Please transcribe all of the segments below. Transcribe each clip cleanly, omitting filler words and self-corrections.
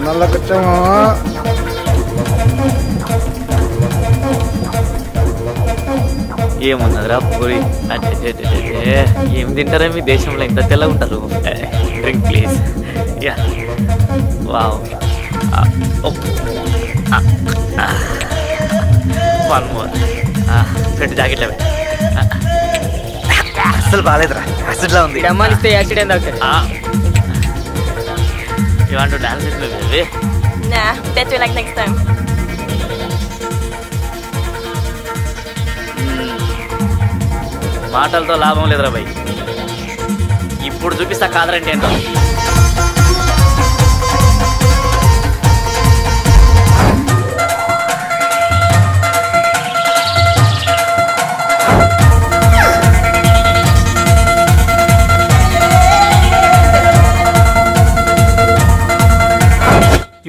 నల్లకొచ్చామా ఏమున్నదిరా పూరి ఏం తింటారా మీ దేశంలో ఇంత తెల్లగా ఉంటారు drink please yeah wow one more friend jacket లేవే అసలు బాగాలేదురా యాసిడ్లా ఉంది డమ్మాలిస్తే acid doctor You want to dance with me, baby? Nah, better like next time. మాటలతో లాభం లేదురా భయ్ ఇప్పుడు చూపిస్తా కాదరంటే ఏంటో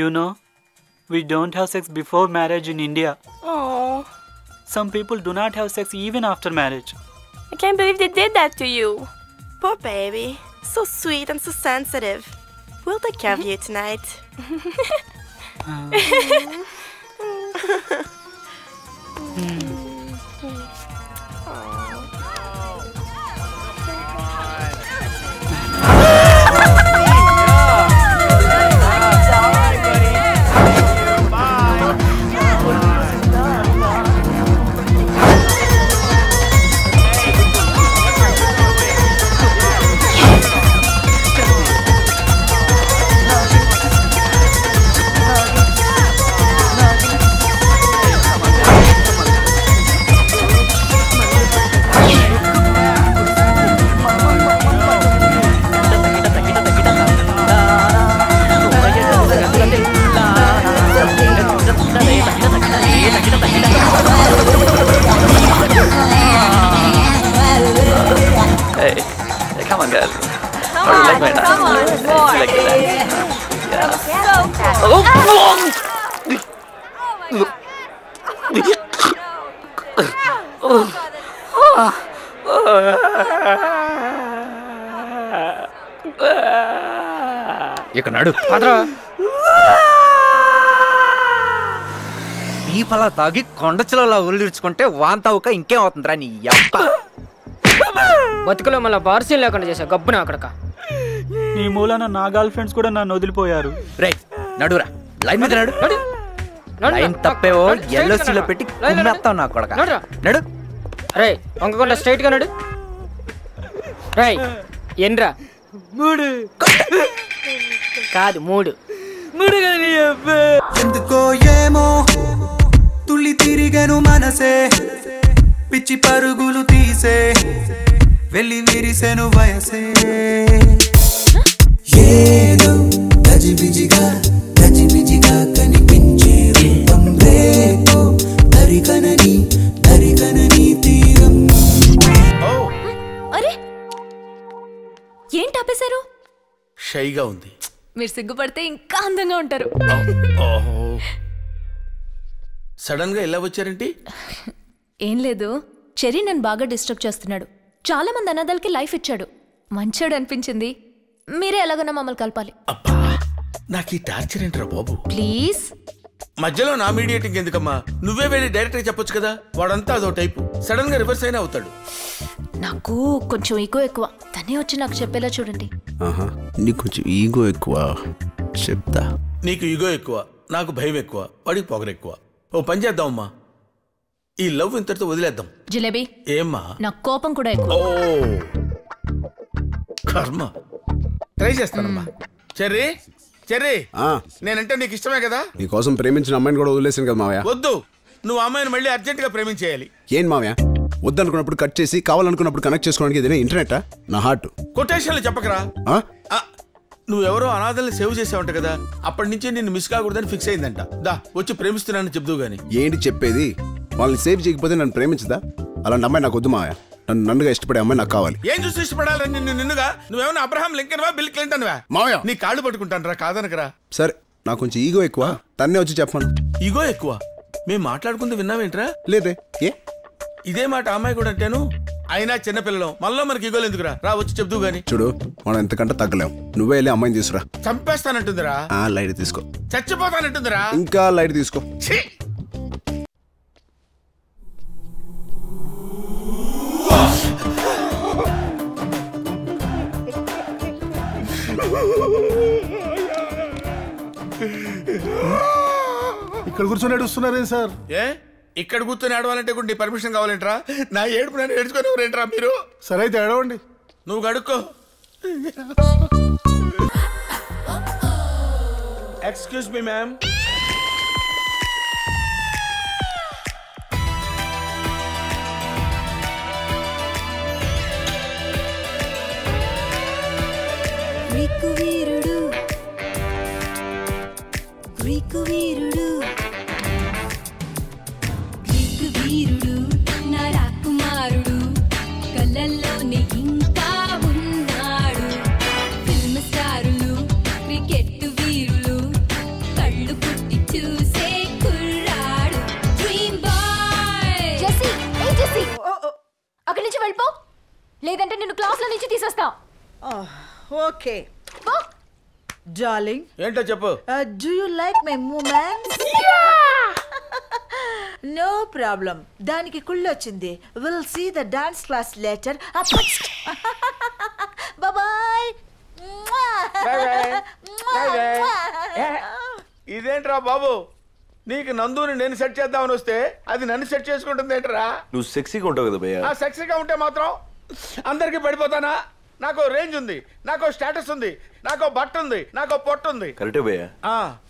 You know, we don't have sex before marriage in India. Oh, Some people do not have sex even after marriage. I can't believe they did that to you. Poor baby. So sweet and so sensitive. We'll take care of you tonight. Come on, girl. How do you like my dance? Come on, boy. You like the dance? Yeah. So ఇక నడు ఈ ఫలా తాగి కొండచిలలో ఉల్లిర్చుకుంటే వాంతావుక ఇంకేం అవుతుందిరా నీ అబ్బ బతుకులో మళ్ళీ బార్సీలు లేకుండా చేసా గబ్బున అక్కడక నీ మూలాన నా గర్ల్ ఫ్రెండ్స్ కూడా నన్ను వదిలిపోయారు. రే నడురా లైన్ మీద నడు లైన్ తప్పేవో ఎల్ఓసీలో పెట్టి కుమ్మేస్తావు నా కొడక నడు రే వంకకుండా స్ట్రైట్ గా నడు రై ఎన్రా మూడు కాదు మూడు ఎందుకో ఏమో తుళ్ళి తిరిగను మనసే పిచ్చి పరుగులు తీసే వెళ్ళి విరిసెను వయసే ఏదో గజిబిజిగా కనిపించే రూపం రేపో దరికనని తీరం. అరే ఏంటి ఆపేశారు? షైగా ఉంది. మీరు సిగ్గుపడితే ఇంకా అందంగా ఉంటారు. సడన్ గా ఎలా వచ్చారేంటి? ఏం లేదు, చెర్రీ నన్ను బాగా డిస్టర్బ్ చేస్తున్నాడు. చాలా మంది అనాథాలకి లైఫ్ ఇచ్చాడు, మంచోడు అనిపించింది. మీరే ఎలాగన్నా మమ్మల్ని కలపాలి. అబ్బా నాకు ఈ టార్చర్ ఏంట్రా బాబు. ప్లీజ్. మధ్యలో నా మీడియేటింగ్ ఎందుకమ్మా? నువ్వే వెళ్ళి డైరెక్ట్ గా చెప్పొచ్చు కదా. వాడంతా అదో టైపు, సడన్ గా రివర్స్ అయినా అవుతాడు. నాకు కొంచెం ఈగో ఎక్కువ, తనే వచ్చి నాకు చెప్పేలా చూడండి. నీకు కొంచెం ఈగో ఎక్కువ, చెప్తా. నీకు ఈగో ఎక్కువ, నాకు భయం ఎక్కువ, వాడికి పొగరు ఎక్కువ. ఓ పని చేద్దామమ్మా, ఈ లవ్ ఇంతటితో వదిలేద్దాం. జిలేబీ ఏమ్మా? నాకు కోపం కూడా ఎక్కువ. ఓ కర్మ. ట్రై చేస్తానమ్మా. చెర్రీ నేనంటే నీకు ఇష్టమే కదా? నీకోసం ప్రేమించిన అమ్మాయిని కూడా వదిలేసాను కదా మావయ్య. వద్దు, నువ్వు అమ్మాయిని మళ్ళీ అర్జెంట్ గా ప్రేమించేయాలి. ఏం మావయ్య, వద్దనుకున్నప్పుడు కట్ చేసి కావాలనుకున్నప్పుడు కనెక్ట్ చేసుకోవడానికి ఏదైనా ఇంటర్నెట్ నా హార్ట్. కొటేషన్లు చెప్పకరా. నువ్వెవరో అనాథల్ని సేవ్ చేసావంట కదా, అప్పటి నుంచి నిన్ను మిస్ కాకూడదని ఫిక్స్ అయిందంట. దా వచ్చి ప్రేమిస్తున్నానని చెప్దు గాని. ఏంటి చెప్పేది? వాళ్ళని సేవ్ చేయకపోతే నన్ను ప్రేమించదా? అలాంటి అమ్మాయి నాకు వద్దు మావయ్య. నన్నుగా ఇష్టపడే అమ్మాయి నాకు కావాలి. ఏం చూసి ఇష్టపడాలని నిన్నుగా? నువ్వేమన్నా అబ్రహాం లింకన్ వా, బిల్ క్లింటన్ వా? మావయ్య నీ కాళ్ళు పట్టుకుంటాను రా, కాదనకరా. సరే, నాకు కొంచెం ఈగో ఎక్కువ, తన్నే వచ్చి చెప్పాను. ఈగో ఎక్కువ? మేము మాట్లాడుకుంది విన్నావేంట్రా? లేదే. ఏ ఇదే మాట అమ్మాయి కూడా అంటాను. అయినా చిన్నపిల్లలం మళ్ళీ మనకి ఇగోలు ఎందుకురా? రా వచ్చి చెప్దు గాని. చూడు మనం ఎంతకంటే తగ్గలేం. నువ్వే వెళ్ళి అమ్మాయిని తీసుకురా. చంపేస్తానంటుందిరా. లైట్ తీసుకో. చచ్చిపోతానంటుందిరా. ఇంకా లైట్ తీసుకో. ఇక్కడ కూర్చొని ఏడుస్తున్నారేం సార్? ఏ ఇక్కడ కూర్చొని ఏడవాలంటే కూడా నీ పర్మిషన్ కావాలంటరా? నా ఏడుపు నేను ఏడ్చుకొని ఎవరేంట్రా మీరు? సరే అయితే ఏడవండి. నువ్వు గడుక్కో. Excuse me ma'am. గ్రీకు వీరుడు నా రాకుమారుడు కళ్ళల్లోనే ఇంకా ఉన్నాడు. ఫిల్మ్ స్టారులు క్రికెట్ వీరులు కళ్ళు పుట్టి చూసే కుర్రాడు. Dream boy. జెస్సీ, ఏ జెస్సీ, అక్కడి నుంచి వెళ్ళిపో, లేదంటే నిన్ను క్లాస్ లో నుంచి తీసేస్తా. Okay darling. ఏంటో చెప్పు. Do you like my moments? No problem. దానికి కుళ్ళొచ్చింది. Will see the dance class later. Bye. ఇదేంట్రా బాబు, నీకు నందుని నేను సెట్ చేద్దామని వస్తే అది నన్ను సెట్ చేసుకుంటుంది ఏంట్రా? నువ్వు సెక్సీగా ఉంటావు కదా భయ్యా. సెక్సీగా ఉంటే మాత్రం అందరికి పడిపోతానా? నాకు రేంజ్ ఉంది, నాకు స్టేటస్ ఉంది, నాకు బట్ట ఉంది, నాకు పొట్ట ఉంది. కరెక్టే భయ్యా.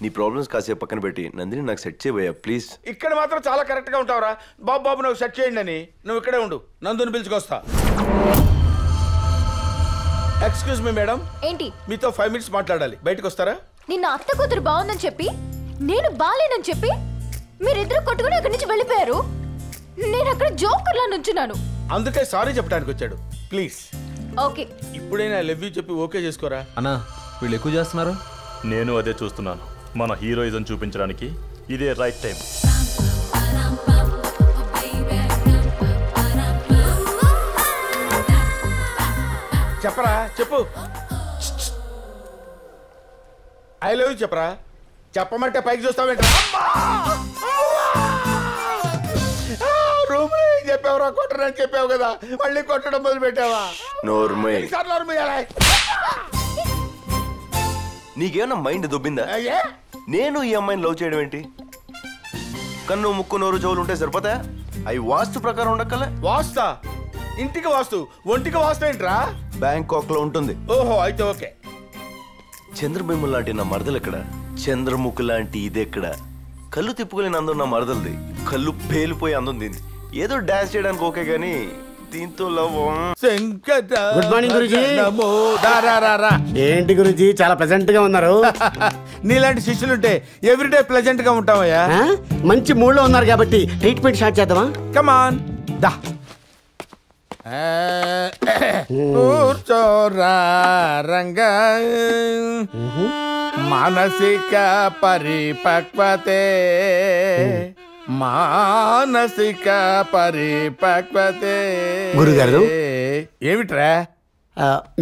నీ ప్రాబ్లమ్స్ కాసేపు పక్కన పెట్టి నందిని నాకు సెట్ చేయ భయ్యా ప్లీజ్. ఇక్కడ మాత్రం చాలా కరెక్ట్ గా ఉంటావురా. బాబు బాబు నువ్వు సెట్ చేయండి అని. నువ్వు ఇక్కడే ఉండు, నందుని పిలుచుకొస్తా. Excuse me madam. ఏంటి? మీతో 5 minutes మాట్లాడాలి. బయటకు వస్తారా? నిన్న అత్త కూతురు బాగుందని చెప్పి నేను బాలేనని చెప్పి మీరిద్దరు కొట్టుకుని ఇక్కడి నుంచి వెళ్ళిపోయారు. నేను అక్కడ జోకర్లా నుంచున్నాను. అందుకే సారీ చెప్పడానికి వచ్చాడు. ప్లీజ్ ఓకే, ఇప్పుడైనా లవ్ యూ చెప్పి ఓకే చేసుకోరా. అన్నా వీళ్ళు ఎక్కువ చేస్తున్నారు. నేను అదే చూస్తున్నాను. మన హీరోయిజం చూపించడానికి ఇదే రైట్ టైం. చెప్పరా, చెప్పు. ఐ లవ్ యూ చెప్పరా. చెప్పమంటే పైకి చూస్తావేంట్రా? రూమ్ చెప్పావురా, కొట్టరని చెప్పావు కదా, మళ్ళీ కొట్టడం మొదలు పెట్టావా? నీకేమన్నా మైండ్ దొబ్బిందా? నేను ఈ అమ్మాయిని లవ్ చేయడం ఏంటి? కన్ను ముక్కు నోరు చెవులు ఉంటే సరిపోతా? అవి వాస్తు ప్రకారం ఉండక్కలే. వాస్తా? ఇంటికి వాస్తు, ఒంటికి వాస్తు ఏంట్రా? బ్యాంకాక్ లో ఉంటుంది. ఓహో అయితే ఓకే. చంద్రబింబం లాంటి నా మరదలు ఎక్కడ? చంద్రముఖి లాంటి ఇదెక్కడ? కళ్ళు తిప్పుకోలేని అందం నా మరదలది. కళ్ళు పేలిపోయి అందం దీంది. ఏదో డాన్స్ చేయడానికి ఓకే గానీ దీంతో లవ్. Good morning Guruji. ఏంటి గురుజీ చాలా ప్లెజెంట్ గా ఉన్నారు? నీలాంటి శిష్యులుంటే ఎవ్రీడే ప్లెజెంట్ గా ఉంటావయ్యా. మంచి మూడ్ లో ఉన్నారు కాబట్టి ట్రీట్మెంట్ స్టార్ట్ చేద్దామా? కమాన్ దా. కూర్చోరా రంగా. మానసిక పరిపక్వతే, మానసిక పరిపక్వతే. గురుగారు ఏమిట్రా?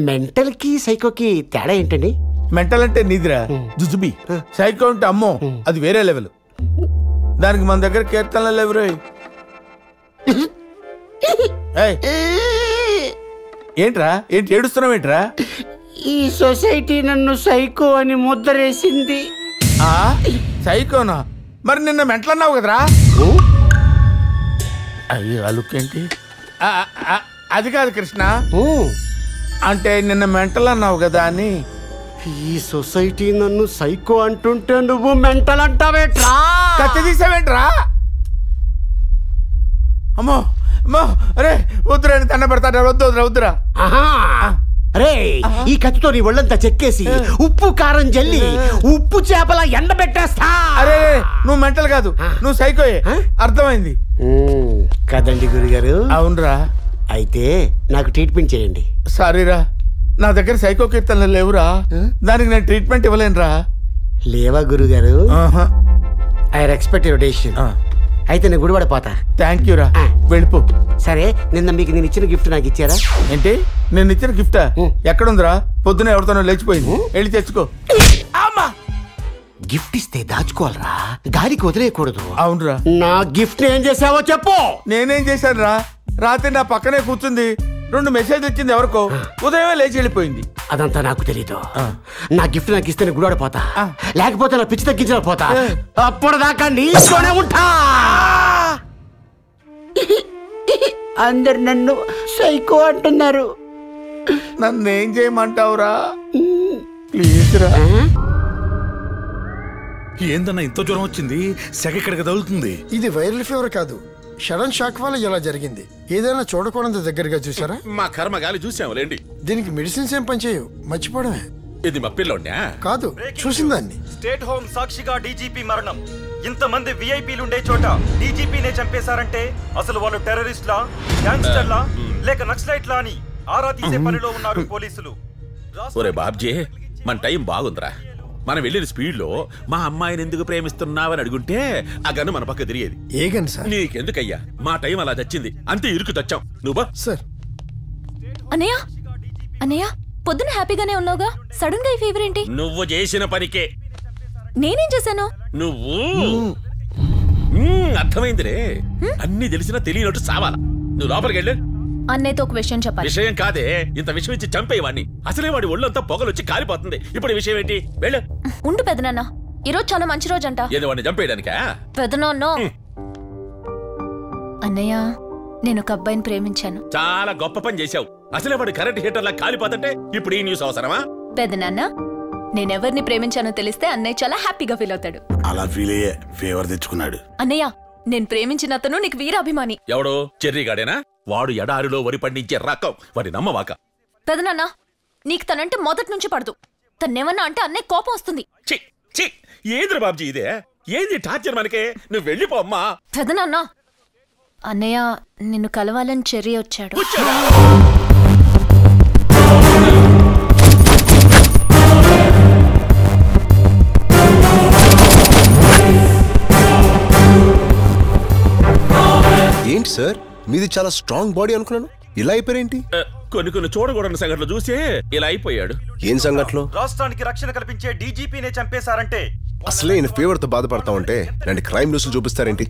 మెంటల్ కి సైకోకి తేడా ఏంటండి? మెంటల్ అంటే నిద్ర జుజుబి, సైకో అంటే అమ్మో అది వేరే లెవెల్. దానికి మన దగ్గర కీర్తనలు లేవురే. ఏంట్రా, ఏంటి ఏడుస్తున్నావు ఏంట్రా? ఈ సొసైటీ నన్ను సైకో అని ముద్రేసింది. సైకోనా? మరి నిన్న మెంటల్ అన్నావు కదరా? అయ్యో ఆ లుక్ ఏంటి? అది కాదు కృష్ణ, అంటే నిన్న మెంటల్ అన్నావు కదా అని. ఈ సొసైటీ నన్ను సైకో అంటుంటే నువ్వు మెంటల్ అంటావేట్రా? కత్తి తీసావేంట్రా? అమ్మో అమ్మో, అరే వద్దురా, దండ పెడతా. వద్దు వద్దురా వద్దురా. అరే ఈ కత్తితో నీ ఒళ్ళంతా చెక్కేసి ఉప్పు కారం జల్లి ఉప్పు చేపల ఎండ పెట్టేస్తా. అరే నువ్వు మెంటల్ కాదు, నువ్వు సైకోయే, అర్థమైంది కదండి గురుగారు? అవునరా. అయితే నాకు ట్రీట్మెంట్ చేయండి. సారీరా, నా దగ్గర సైకో కీర్తనలు లేవురా. దానికి నేను ట్రీట్మెంట్ ఇవ్వలేనురా. లేవా గురుగారు? I respect your decision. అయితే నేను గుడిపడిపోతా. థ్యాంక్ యూ రా, వెళ్ళిపో. సరే, నిన్న మీకు నేను ఇచ్చిన గిఫ్ట్ నాకు ఇచ్చారా? ఏంటి నేను ఇచ్చిన గిఫ్టా? ఎక్కడుందిరా? పొద్దున ఎవరితోనో లేచిపోయింది, వెళ్ళి తెచ్చుకో. గిఫ్ట్ ఇస్తే దాచుకోవాలరా, గాలికి వదిలేయకూడదు. అవునరా. నా గిఫ్ట్ ఏం చేసావో చెప్పు. నేనేం చేశాను రా? రాత్రి నా పక్కనే కూర్చుంది, 2 మెసేజ్ వచ్చింది ఎవరికో, ఉదయమే లేచి వెళ్ళిపోయింది. అదంతా నాకు తెలీదు. నా గిఫ్ట్ నాకు ఇస్తే గుడిపడిపోతా, లేకపోతే నా పిచ్చి తగ్గించిన పోతా. అప్పటిదాకా నీలోనే ఉంటా. అందరు నన్ను సైకో అంటున్నారు. నన్ను ఏం చేయమంటావురా? ప్లీజ్ రా. ఏందన్నా ఇంత జ్వరం వచ్చింది? సెగ ఇక్కడికి తగులుతుంది. ఇది వైరల్ ఫీవర్ కాదు, సడన్ షాక్ వల్ల ఇలా జరిగింది. ఏదైనా చూడకూడదు దగ్గరగా చూసారా? మా కర్మగాలి చూసాములేండి. దీనికి మెడిసిన్స్ ఏం పనిచేయవు, మర్చిపోవడమే. ఇది మా పిల్లోడ్నా? కాదు, చూసిందాన్ని. స్టేట్ హోమ్ సాక్షిగా డీజీపీ మరణం. ఇంతమంది విఐపీలుండే చోట డీజీపీనే చంపేశారంటే అసలు వాళ్ళు టెర్రరిస్ట్లా, గ్యాంగ్స్టర్లా, లేక నక్సలైట్లా అని ఆరా తీసే పనిలో ఉన్నారు పోలీసులు. ఒరే బాబ్జీ, మన టైం బాగుందిరా. మనం వెళ్ళిన స్పీడ్ లో మా అమ్మాయిని ఎందుకు ప్రేమిస్తున్నావని అడుగుంటే ఆ గన్ను మన పక్క తిరిగేది. ఏ గన్ సార్? నీకెందుకయ్యా, మా టైం అలా చచ్చింది, అంతే ఇరుకు తెచ్చాం. నువ్వు సార్. అన్నయ్య అన్నయ్య, పొద్దున హ్యాపీగానే ఉన్నావుగా, సడన్ గా ఈ ఫీవర్ ఏంటి? నువ్వు చేసిన పనికే. నేనేం చేశాను? నువ్వు అర్థమైందిరే. అన్ని తెలిసినా తెలియనట్టు సావాలా. నువ్వు లోపలికి వెళ్ళు. అన్నయ్యతో ఒక విషయం చెప్పాలి. విషయం కాదే, ఇంత విషయం ఇచ్చి చంపేవాడిని. అసలే వాడి ఒళ్ళంతా పొగలొచ్చి కాలిపోతుంది. ఇప్పుడు విషయం ఏంటి? వెళ్ళు. ఉండు పెదనాన్న, ఈరోజు చాలా మంచి రోజు అంట. ఏదో వాడిని చంపేయడానికా? పెదనాన్న. అన్నయ్య, నేను ఒక అబ్బాయిని ప్రేమించాను. చాలా గొప్ప పని చేశావు. అసలే వాడు కరెంట్ హీటర్ లా కాలిపోతుంటే ఇప్పుడు ఈ న్యూస్ అవసరమా? పెదనాన్న, నేనెవరిని ప్రేమించానో తెలిస్తే అన్నయ్య చాలా హ్యాపీగా ఫీల్ అవుతాడు. అలా ఫీల్ అయ్యే ఫేవర్ తెచ్చుకున్నాడు. అన్నయ్య, నేను ప్రేమించిన అతను నీకు వీరాభిమాని. ఎవడో చెర్రీగాడేనా? వాడు ఎడారిలో వరి పండించే రకం. వాడి నమ్మవాక. పెదనాన్న, నీకు తనంటే మొదటి నుంచి పడదు. తన్నేమన్నా అంటే అన్నయ్య కోపం వస్తుంది. ఏంద్ర బాబ్జీ ఇదే? ఏంది టార్చర్ మనకే? నువ్వు వెళ్ళిపో అమ్మా. పెదనాన్న, అన్నయ్య నిన్ను కలవాలని చెర్రీ వచ్చాడు. ఏంటి సార్, మీది చాలా స్ట్రాంగ్ బాడీ అనుకున్నాను, ఇలా అయిపోయారేంటి? కొన్ని చూడకూడని సంఘటనలు చూసే ఇలా అయిపోయాడు. ఏం సంఘటనలు? రాష్ట్రానికి రక్షణ కల్పించే డీజీపీనే చంపేశారంటే అసలే ఈయన ఫీవర్ తో బాధపడతా ఉంటే ఇలాంటి క్రైమ్ న్యూస్లు చూపిస్తారేంటి?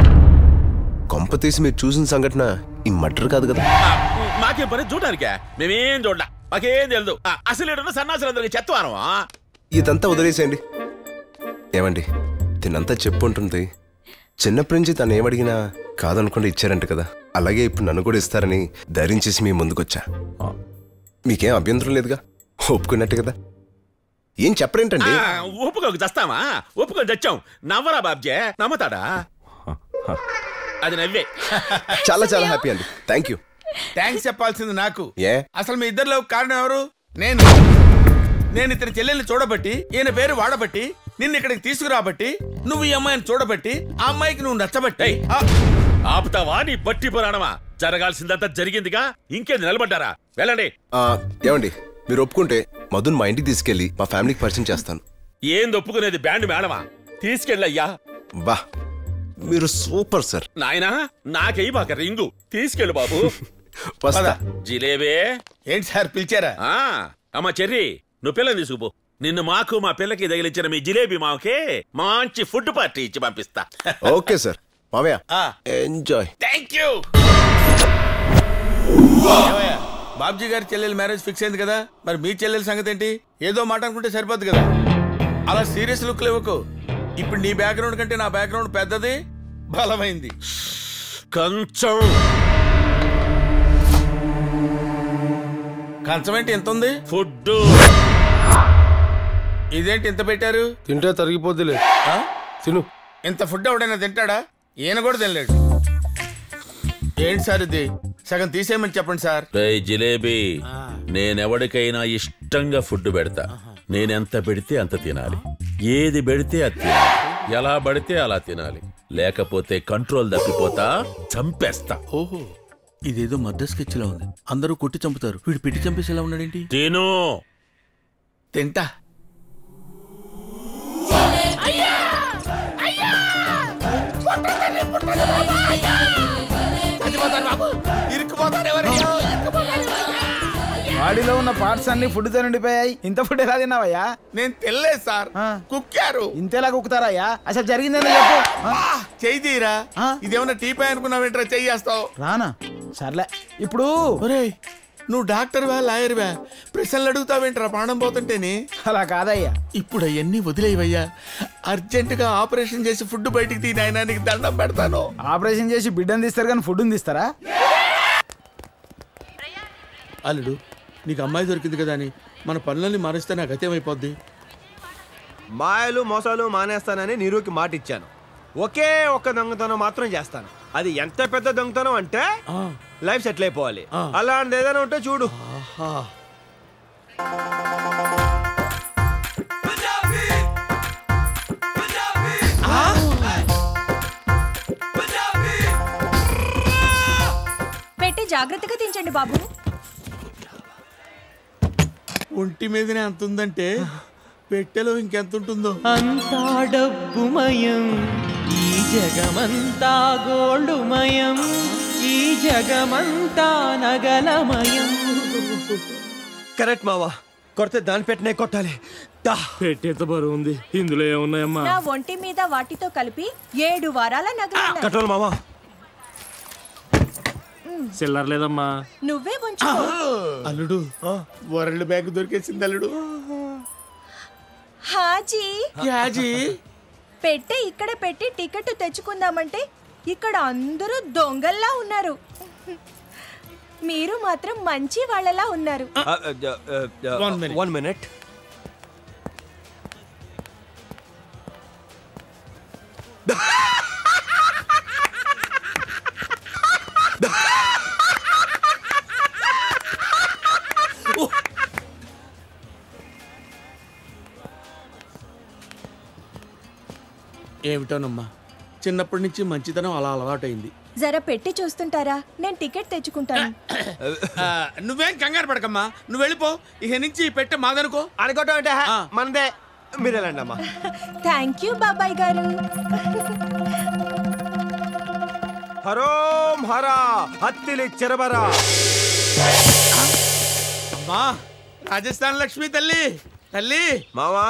కొంప తీసి మీరు చూసిన సంఘటన ఈ మర్డర్ కాదు కదా? మాకేం పని చూడడానికే? మేమేం చూడలా, మాకేం తెలుదు. అసలు సన్నాసులందరికీ చెత్తవారమా? ఇదంతా వదిలేసేయండి. ఏమండి, తినంతా చెప్పు ఉంటుంది. చిన్నప్పటి నుంచి తను ఏమడిగినా కాదనుకుండా ఇచ్చారంట కదా, అలాగే ఇప్పుడు నన్ను కూడా ఇస్తారని ధైర్యం చేసి మీ ముందుకొచ్చా. మీకేం అభ్యంతరం లేదుగా? ఒప్పుకున్నట్టు కదా? ఏం చెప్పరేంటండి? ఒప్పుకోకు చస్తామా? ఒప్పుకొని చచ్చాం. నవ్వరా బాబ్జే, నమ్మతాడా? అది నవ్వే. చాలా చాలా హ్యాపీ అండి, థ్యాంక్ యూ. థ్యాంక్స్ చెప్పాల్సింది నాకు. ఏ అసలు మీ ఇద్దరిలో కారణం ఎవరు? నేను ఇతని చెల్లెల్ని చూడబట్టి, ఈయన పేరు వాడబట్టి, నిన్ను ఇక్కడికి తీసుకురాబట్టి, నువ్వు ఈ అమ్మాయిని చూడబట్టి, ఆ అమ్మాయికి నువ్వు నచ్చబట్టి. ఆపుతావా నీ బట్టి పురాణమా? జరగాల్సిందంతా జరిగిందిగా, ఇంకేది నిలబడ్డారా? వెళ్ళండి. ఏమండి, మీరు ఒప్పుకుంటే మధున్ మా ఇంటికి తీసుకెళ్లి మా ఫ్యామిలీకి పరిచయం చేస్తాను. ఏంది ఒప్పుకునేది? బ్యాండ్ మేడమా? తీసుకెళ్ళయ్యా. వా, మీరు సూపర్ సార్. నాయనా, నాకెయ్యి బాక రింగు. తీసుకెళ్ళు బాబు. జిలేబే. ఏంటి సార్ పిలిచారా? అమ్మా చెర్రీ, నువ్వు పిల్లని తీసుకుపో. నిన్ను మాకు మా పిల్లకి తగిలించిన మీ జిలేబీ మాకే మంచి ఫుడ్ పార్టీ ఇచ్చి పంపిస్తా. Okay sir. మామయ్య, ఎంజాయ్. Thank you. బాబ్జీ గారి చెల్లెలు మ్యారేజ్ ఫిక్స్ అయింది కదా, మరి మీ చెల్లెల సంగతి ఏంటి? ఏదో మాట అనుకుంటే సరిపోద్ది కదా, అలా సీరియస్ లుక్ ఇవ్వకు. ఇప్పుడు నీ బ్యాక్గ్రౌండ్ కంటే నా బ్యాక్గ్రౌండ్ పెద్దది, బలమైంది. కంచం కంచమేంటి ఎంత ఉంది? ఫుడ్. ఇదేంటి ఇంత పెట్టారు? తింటే తరిగిపోద్దిలే, తిను. ఇంత ఫుడ్ ఎవడైనా తింటాడా? ఈయన కూడా తినలేడు. ఏంటి సార్ ఇది? సగం తీసేయమని చెప్పండి సార్. జిలేబీ, నేనెవడికైనా ఇష్టంగా ఫుడ్ పెడతా. నేనెంత పెడితే అంత తినాలి, ఏది పెడితే అది తినాలి, ఎలా పడితే అలా తినాలి, లేకపోతే కంట్రోల్ తప్పిపోతా, చంపేస్తా. ఓహో, ఇదేదో మర్డర్ స్కెచ్ లా ఉంది. అందరూ కొట్టి చంపుతారు, వీడు పిట్టి చంపేసేలా ఉన్నాడేంటి? తిను. తింటా. అయ్యా! బాడీలో ఉన్న పార్ట్స్ అన్ని ఫుడ్ తో నిండిపోయాయి. ఇంత ఫుడ్ ఎలా తిన్నావయ్యా? నేను తినలేదు సార్, కుక్కారు. ఇంతేలా కుక్కుతారయ్యా? అసలు జరిగిందేందో చెప్పు. చెయ్యి తీరా. ఇదేమన్నా టీపై అనుకున్నావేంట్రా? చెయ్యేస్తావు రానా? సర్లే ఇప్పుడు నువ్వు డాక్టర్వా లాయర్వా? ప్రశ్నలు అడుగుతావేంట్రా ప్రాణం పోతుంటేనే? అలా కాదయ్యా. ఇప్పుడు అవన్నీ వదిలేవయ్యా. అర్జెంటుగా ఆపరేషన్ చేసి ఫుడ్ బయటికి తీ నాయనా, నీకు దండం పెడతాను. ఆపరేషన్ చేసి బిడ్డను తీస్తారు కానీ ఫుడ్ తీస్తారా? అల్లుడు, నీకు అమ్మాయి దొరికింది కదా అని మన పనులన్నీ మారిస్తే నాకు గతేమైపోద్ది. మాయలు మోసాలు మానేస్తానని నీరుకి మాట ఇచ్చాను. ఒకే ఒక్క దొంగతనం మాత్రం చేస్తాను. అది ఎంత పెద్ద దొంగతనం అంటే లైఫ్ సెటిల్ అయిపోవాలి. అలాంటి ఏదైనా ఉంటే చూడు. పెట్టి జాగ్రత్తగా దించండి బాబు. ఒంటి మీదనే అంత ఉందంటే పెట్టెలో ఇంకెంత ఉంటుందో. అంతా డబ్బుమయం, ఈ జగమంతా గోల్డుమయం, ఈ జగమంతా నగలమయం. కరెక్ట్ మావా, కొడితే దాని పెట్టనే కొట్టాలి. పెట్టేంత బరువు ఉంది, ఇందులో ఏమున్నాయమ్మా? నా ఒంటి మీద వాటితో కలిపి 7 వారాల నగలు. కట్రోల్ మావా. చిల్లర లేదమ్మా. నువ్వే ఉంచుకో. అల్లుడు, వరల్డ్ బ్యాంక్ దొరికేసింది అల్లుడు. హాజీ యాజీ, పెట్టే ఇక్కడ పెట్టి టికెట్ తెచ్చుకుందామంటే ఇక్కడ అందరూ దొంగల్లా ఉన్నారు. మీరు మాత్రం మంచి వాళ్ళలా ఉన్నారు. 1 minute. ఏమిటోనమ్మా, చిన్నప్పటి నుంచి మంచితనం అలా అలవాటైంది. జర పెట్టి చూస్తుంటారా? నేను టికెట్ తెచ్చుకుంటాను. నువ్వేం కంగారు పడకమ్మా, నువ్వు వెళ్ళిపో. ఇక నుంచి పెట్టే మాదనుకో. అనుకోవటం అంటే మనదే. మీరు వెళ్ళండి అమ్మా. థ్యాంక్ యూ బాబాయ్ గారు. హరోం హరా హత్తిలి చెరబరా. అమ్మా, రాజస్థాన్ లక్ష్మి తల్లి తల్లి. మావా,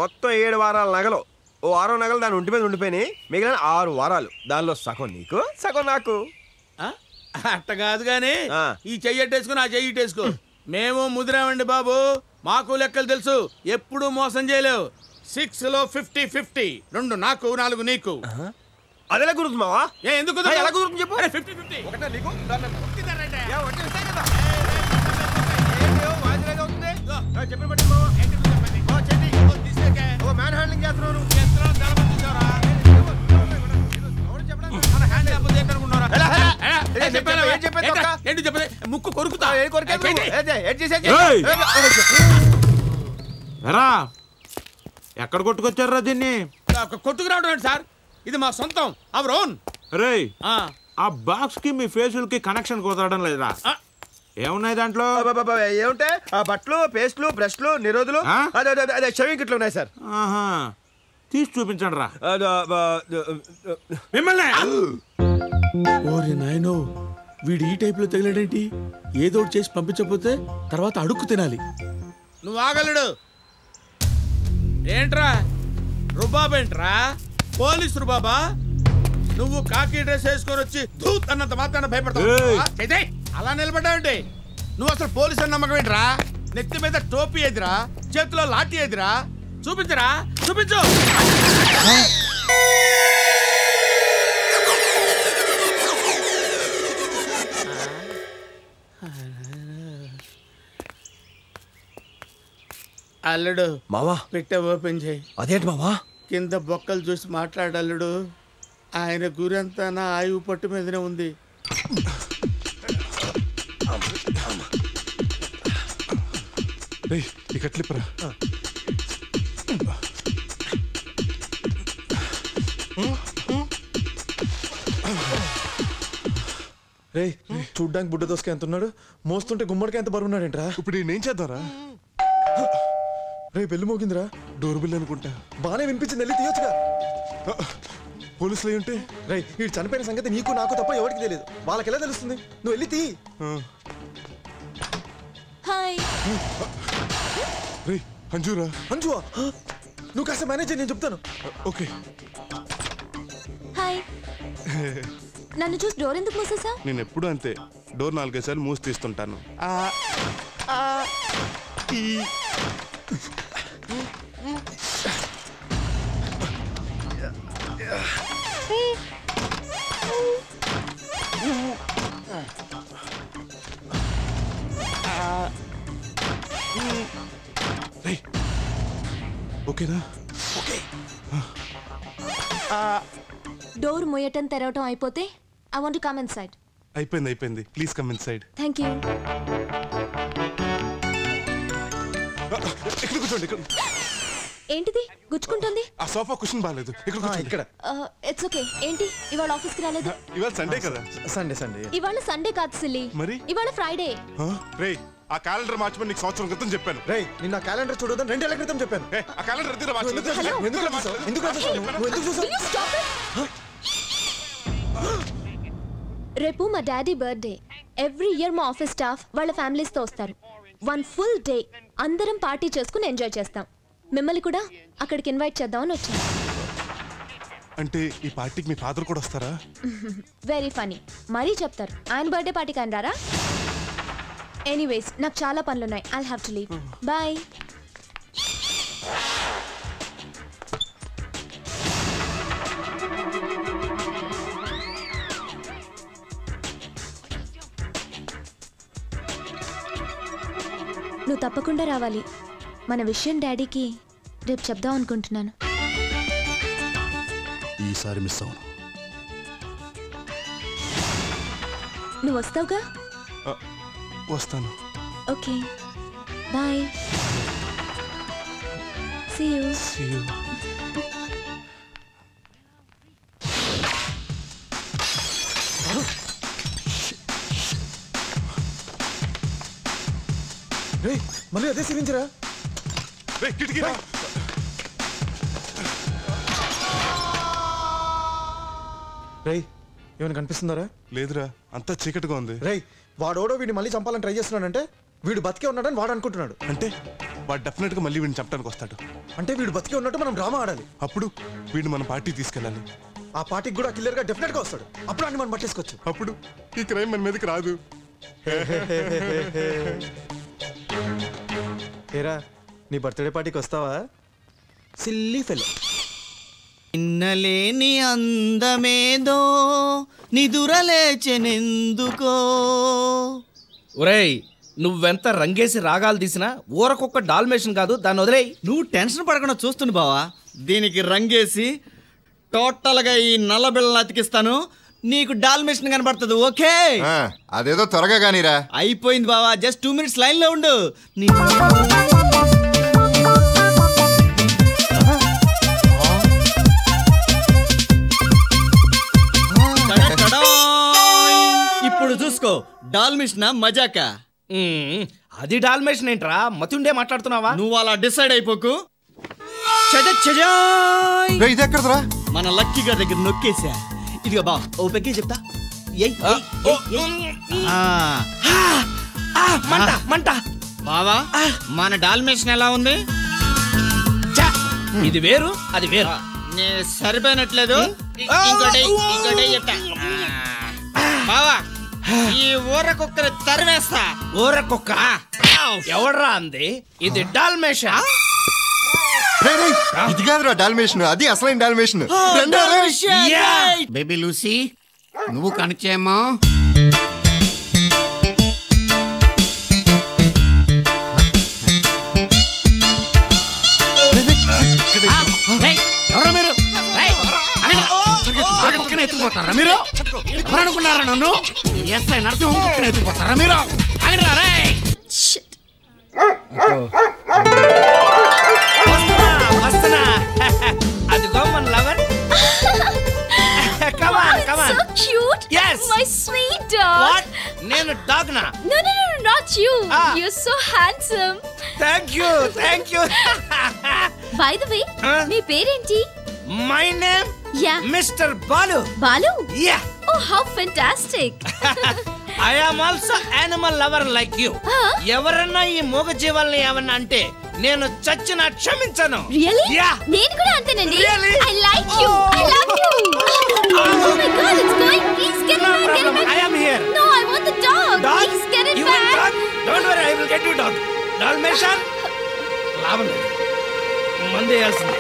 మొత్తం 7 వారాల నగలు. ఓ 6 నగలు దాని ఒంటి మీద ఉండిపోయినాయి. మిగిలిన 6 వారాలు. దానిలో సగం నీకు, సగం నాకు. అట్ట కాదు గానీ ఈ చెయ్యట్టేసుకుని ఆ చెయ్యిటేసుకో. మేము ముదిరామండి బాబు, మాకు లెక్కలు తెలుసు. ఎప్పుడు మోసం చేయలేవు. 6 లో 50-50. 2 నాకు 4 నీకు. అదేలా కుదురుతుంది మావా? ఎందుకు ఎలా కుదురుతుంది చెప్పు. 50-50. ఒకటే నీకు మ్యాన్ హ్యాండ్లింగ్ చేస్తున్నాను. ముక్కు కొరుకుతా. ఎక్కడ కొట్టుకొచ్చారా దీన్ని? కొట్టుకురావడం ఏంటి సార్, ఇది మా సొంతం. Our own. రే, ఆ బాక్స్ కి మీ ఫేషియల్ కి కనెక్షన్ కుదరడం లేదా? ఏమున్నాయి దాంట్లో? ఏముంటే బట్టలు, పేస్ట్లు, బ్రష్లు, నిరోధులు, షవింగ్ కిట్లు ఉన్నాయి సార్. తీసి చూపించండి రా. మిమ్మల్ని ఓరి నాయనో, వీడు ఈ టైప్ లో తగిలాడేంటి? ఏదో చేసి పంపించకపోతే తర్వాత అడుక్కు తినాలి. నువ్వు ఆగలడు. ఏంట్రా రుబాబేంట్రా? పోలీస్ రుబాబా? నువ్వు కాకి డ్రెస్ వేసుకొని వచ్చి ధూత్ అన్నంత మాత్రాన భయపడతావు? అలా నిలబడ్డావంటే నువ్వు అసలు పోలీసు అని నమ్మకం ఏంట్రా? నెత్తి మీద టోపీ ఎదిరా, చేతిలో లాఠీ ఎదిరా. చూపించరా, చూపించు. అల్లుడు మావా, పెట్టే ఓపెన్ చేయి. అదేంటి మావా? కింద బొక్కలు చూసి మాట్లాడల్లుడు. ఆయన గురంతా నా ఆయువు పట్టు మీదనే ఉంది. ఇకట్లిపరా. రే, చూడ్డానికి బుడ్డ దోసక ఎంత ఉన్నాడు, మోస్తుంటే గుమ్మడికి ఎంత బరువు ఉన్నాడేంట్రా? ఇప్పుడు నేనేం చేద్దారా? రే, పెళ్లి మోగిందిరా. డోర్ బిల్ అనుకుంటా. బానే వినిపించింది, వెళ్ళి తీయొచ్చుగా. పోలీసులు ఏంటి? రే, వీడు చనిపోయిన సంగతి నీకు నాకు తప్ప ఎవరికి తెలియదు. వాళ్ళకి ఎలా తెలుస్తుంది? నువ్వు వెళ్ళి తీ. హాయ్. రే అంజురా. అంజువా నువ్వు కాస్త మేనేజ్ నేను చెప్తాను. ఓకే. హాయ్. నన్ను చూసి డోర్ ఎందుకు మూసేసావు? నేను ఎప్పుడు అంతే, డోర్ 4-5 సార్లు మూసి తీస్తుంటాను. ఓకేనా? ఓకే. డోర్ మొయ్యటం తెరవటం అయిపోతే I want to come inside. అయిపోయింది. Please come inside. Thank you. ఇక్కడ కూర్చోండి. ఇక్కడ ఏంటిది గుచ్చుకుంటుంది? ఆ సోఫా కుషన్ బాగాలేదు. ఇక్కడ కూర్చోండి. ఇక్కడ. It's okay. ఏంటి ఇవాళ ఆఫీస్ కి రాలేదు? ఇవాళ సండే కదా. సండే ఇవాళ సండే కాదు సిల్లీ. మరి ఇవాళ ఫ్రైడే. రే ఆ క్యాలెండర్ మార్చమని నీకు సంవత్సరం క్రితం చెప్పాను. రే నిన్న క్యాలెండర్ చూడొద్దని 2 ఏళ్ల క్రితం చెప్పాను. ఆ క్యాలెండర్ ఎందుకు మార్చలేదు? రేపు మా డాడీ బర్త్డే. ఎవ్రీ ఇయర్ మా ఆఫీస్ స్టాఫ్ వాళ్ళ ఫ్యామిలీస్ తో వస్తారు. 1 ఫుల్ డే అందరం పార్టీ చేసుకుని ఎంజాయ్ చేస్తాం. మిమ్మల్ని కూడా అక్కడికి ఇన్వైట్ చేద్దామని వచ్చాను. అంటే ఈ పార్టీకి మీ ఫాదర్ కూడా వస్తారా? Very funny. మరీ చెప్తారు ఆయన బర్త్డే పార్టీకి ఆయన రారా? ఎనీవేస్ నాకు చాలా పనులున్నాయి. I'll have to leave. Bye. నువ్వు తప్పకుండా రావాలి. మన విషయం డాడీకి రేపు చెప్దాం అనుకుంటున్నాను. ఈసారి మిస్ అవును. నువ్వు వస్తావుగా? వస్తాను. Okay bye. See you. రే మళ్ళీ అదే సిరించరా? రే కిటికీ రా. రే ఏమైనా కనిపిస్తుందరా? లేదురా, అంతా చీకటిగా ఉంది. రే వాడోడో వీడిని మళ్ళీ చంపాలని ట్రై చేస్తున్నాడంటే వీడు బతికే ఉన్నాడని వాడు అనుకుంటున్నాడు. అంటే వాడు డెఫినెట్ గా మళ్ళీ వీడిని చంపడానికి వస్తాడు. అంటే వీడు బతికే ఉన్నట్టు మనం డ్రామా ఆడాలి. అప్పుడు వీడిని మన పార్టీ తీసుకెళ్ళాలి. ఆ పార్టీకి కూడా కిల్లర్ గా డెఫినెట్ గా వస్తాడు. అప్పుడు అన్ని మనం పట్టేసుకోవచ్చు. అప్పుడు ఈ క్రైమ్ మన మీదకి రాదు. ఏరా నీ బర్త్డే పార్టీకి వస్తావా? Silly fellow. నిన్నలేని అందమేదో నిదురలేచెనెందుకో. ఒరేయ్ నువ్వెంత రంగేసి రాగాలు తీసినా ఊరకొక్క డాల్మేషన్ కాదు, దాన్ని వదిలేయ్. నువ్వు టెన్షన్ పడకుండా చూస్తుండు బావా. దీనికి రంగేసి టోటల్గా ఈ నల్ల బిళ్ళను అతికిస్తాను. నీకు డాల్మేషన్ కనబడుతుంది. ఓకే అదేదో త్వరగా కానీరా. అయిపోయింది బావా. జస్ట్ 2 మినిట్స్ లైన్ లో ఉండు. ఇప్పుడు చూసుకో డాల్మిషన్ మజాకా. అది డాల్మేషన్ ఏంట్రా? మతుండే మాట్లాడుతున్నావా? నువ్వు అలా డిసైడ్ అయిపోకు. మన లక్కీ గారి దగ్గర నొక్కేసా. ఇదిగా బా ఓ పెక్కి చెప్తా. మంట బావా మన డాల్మేషన్ ఎలా ఉంది? ఇది వేరు అది వేరు. నేను సరిపోయినట్లేదు. ఇంకోటి చెప్తా బావా. ఈ ఊరకొక్కని తరివేస్తా. ఊరకొక్క ఎవడ్రా అంది? ఇది డాల్మేషన్. ఇది కాదురా డాల్మేషన్, అది అసలైన డాల్మేషన్. బేబీ లూసీ నువ్వు కనెక్ట్ చేయమ్మా. ఎవరా మీరు? ఎత్తుకుపోతారా మీరు? ఎవరనుకున్నారా నన్ను? ఎస్ఐ నరసింహ ఎత్తుకుపోతారా మీరు? అదిగో మన lover. Come on, come on. So cute. Yes. My sweet dog. What? నేను డాగ్ నా? No, not you. You're so handsome. Thank you. By the way, మీ పేరేంటి? My name? Yeah. Mr. Balu. Balu? Yeah. Oh, how fantastic. I am also animal lover like you. ఎవరన్నా ఈ మూగ జీవాలని ఏమన్నా అంటే నేను చచ్చిన క్షమించను. Really Yeah. నేను కూడా అంతేనండి. Really? I like you. I love you. Oh my god, it's going. Please get it back. Get it back. I am here. No, I want the dog. Dog? Please get it You want back. dog? Don't worry, I will get you dog. Dalmatian? లాభం లేదు. మందు వేయాల్సిందే.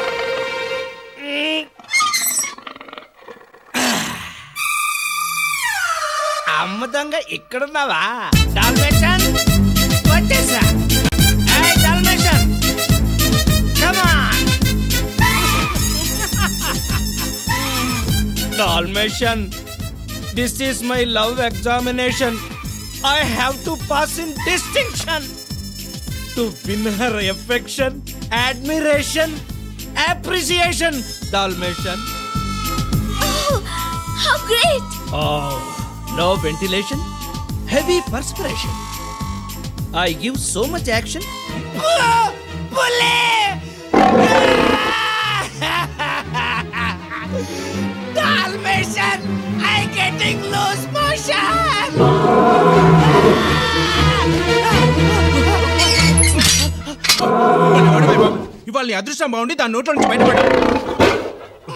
అమ్మ దొంగ ఇక్కడున్నావా? Dalmatian వచ్చేసా. ఏయ్ Dalmatian, come on. Dalmatian, this is my love examination. I have to pass in distinction to win her affection, admiration, appreciation. Dalmatian. Oh, how great. Oh, no ventilation, heavy perspiration. I give so much action. Dalmatian, I getting loose motion. ఇవాళ నీ అదృష్టం బాగుండి దాని నోట్లో నుంచి బయటపడ్డా.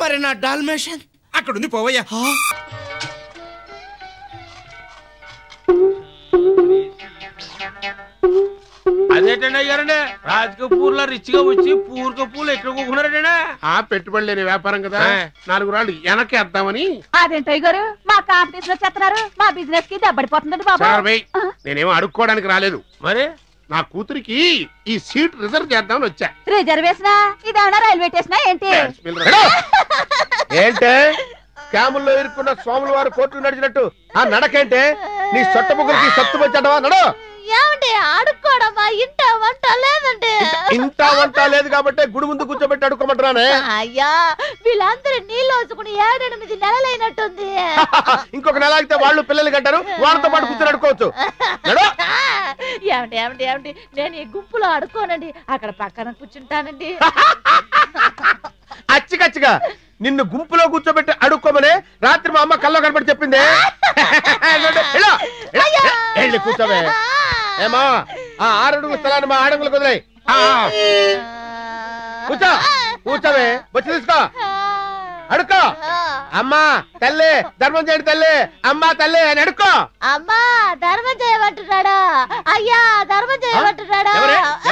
మరి నా Dalmatian అక్కడుంది పోవయ్యా. అదేటండి అయ్యారండి రాజకపూర్ లో రిచ్ గా వచ్చి పూర్క పూలు ఎక్కడ కూకున్నారండి. ఆ పెట్టుబడి లేని వ్యాపారం కదా, 4 రాళ్ళు వెనక్కి వేద్దామని. అదేంటో గారు మా కాంపిటీషన్ లో చెప్తున్నారు, మా బిజినెస్ కి దెబ్బడిపోతుందండి బాబు. నేనేమో అడుక్కోవడానికి రాలేదు, మరి నా కూతురికి ఈ సీట్ రిజర్వ్ చేద్దామని వచ్చా. రిజర్వేషన్ ఇదేమన్నా రైల్వే స్టేషన్ ఏంటి? ఏంటే క్యాముల్లో ఇరుక్కున్న సోముల వారు కోర్టులు నడిచినట్టు ఆ నడకేంటే? నీ సొట్టముగ్గురికి సత్తు వచ్చాడవా? నడు. ఏమండి ఆడుకోవడమా? ఇంట వంట లేదండి. ఇంత వంట లేదు కాబట్టి గుడి ముందు కూర్చోబెట్టి అడుక్కోమంటానే. అయ్యా వీళ్ళందరూ నీళ్ళు వచ్చుకుని 7-8 నెలలైనట్టుంది. ఇంకొక నెల అయితే వాళ్ళు పిల్లలు కంటారు, వాళ్ళతో పాటు కూర్చొని అడుకోవచ్చు. ఏమండి ఏమండి ఏమండి నేను ఈ గుంపులో అడుకోనండి, అక్కడ పక్కన కూర్చుంటానండి. అచ్చికచ్చిగా నిన్ను గుంపులో కూర్చోబెట్టి అడుక్కోమని రాత్రి మా అమ్మ కల్లో కనబడి చెప్పింది. కూర్చోవే ఏమా, ఆ 6 అడుగుల స్థలాన్ని మా ఆడంగులు కుదిరాయి. కూర్చో, కూర్చోవే, వచ్చి తీసుకో, అడుక్కో. అమ్మా తల్లి ధర్మం చేయండి తల్లి, అమ్మా తల్లి అని అడుక్కో. అమ్మా ధర్మం చేయమంటున్నాడా? అయ్యా ధర్మం చేయమంటున్నాడా?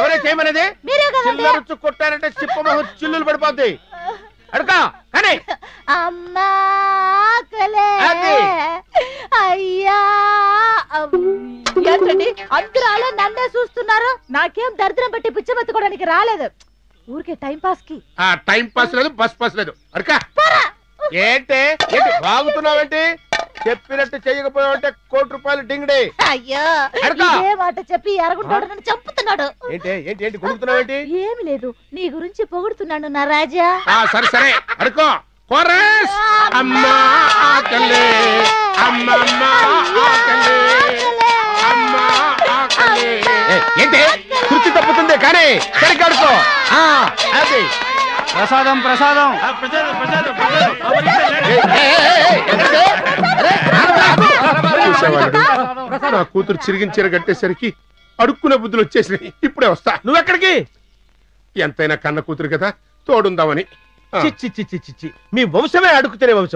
ఎవరే చేయమనేది? మీరే కదండి. చిల్లరుచ్చు కొట్టారంటే చిప్పమొహం చిల్లులు పడిపోద్ది. అడుక్కో కానీ. అమ్మా అయ్యా ఏంటండి అందరూ అలా నన్నే చూస్తున్నారు? నాకేం దరిద్రం పెట్టి పిచ్చమెత్తుకోవడానికి రాలేదు, ఊరికే టైం పాస్ కి. ఆ టైం పాస్ లేదు, బస్ పాస్ లేదు. అడుకా ఏంటి ఏంటి బాగుతున్నావేంటి? చెప్పినట్టు చేయకపోయావంటే ₹1 డింగ్డే. అయ్యో ఇదే మాట చెప్పి ఎరగుంటాడు, నన్ను చంపుతున్నాడు. ఏంటి ఏంటి ఏంటి కొడుకుతున్నావేంటి? ఏమి లేదు, నీ గురించి పొగుడుతున్నాను నా రాజా. సరే సరే అడుకో. కోరస్ అమ్మా ఆకలే, అమ్మమ్మ ఆకలే, అమ్మా ఆకలే. ఏంటి కృతి తప్పుతుంది కానీ సరిగ్గా అడుకో. అది ప్రసాదం ప్రసాదం. నా కూతురు చిరిగించీర కట్టేసరికి అడుక్కునే బుద్ధులు వచ్చేసినాయి. ఇప్పుడే వస్తా. నువ్వెక్కడికి? ఎంతైనా కన్న కూతురు కదా, తోడుందామని. చిచ్చి చిచ్చి చిచ్చి, మీ వంశమే అడుగుతునే వంశం.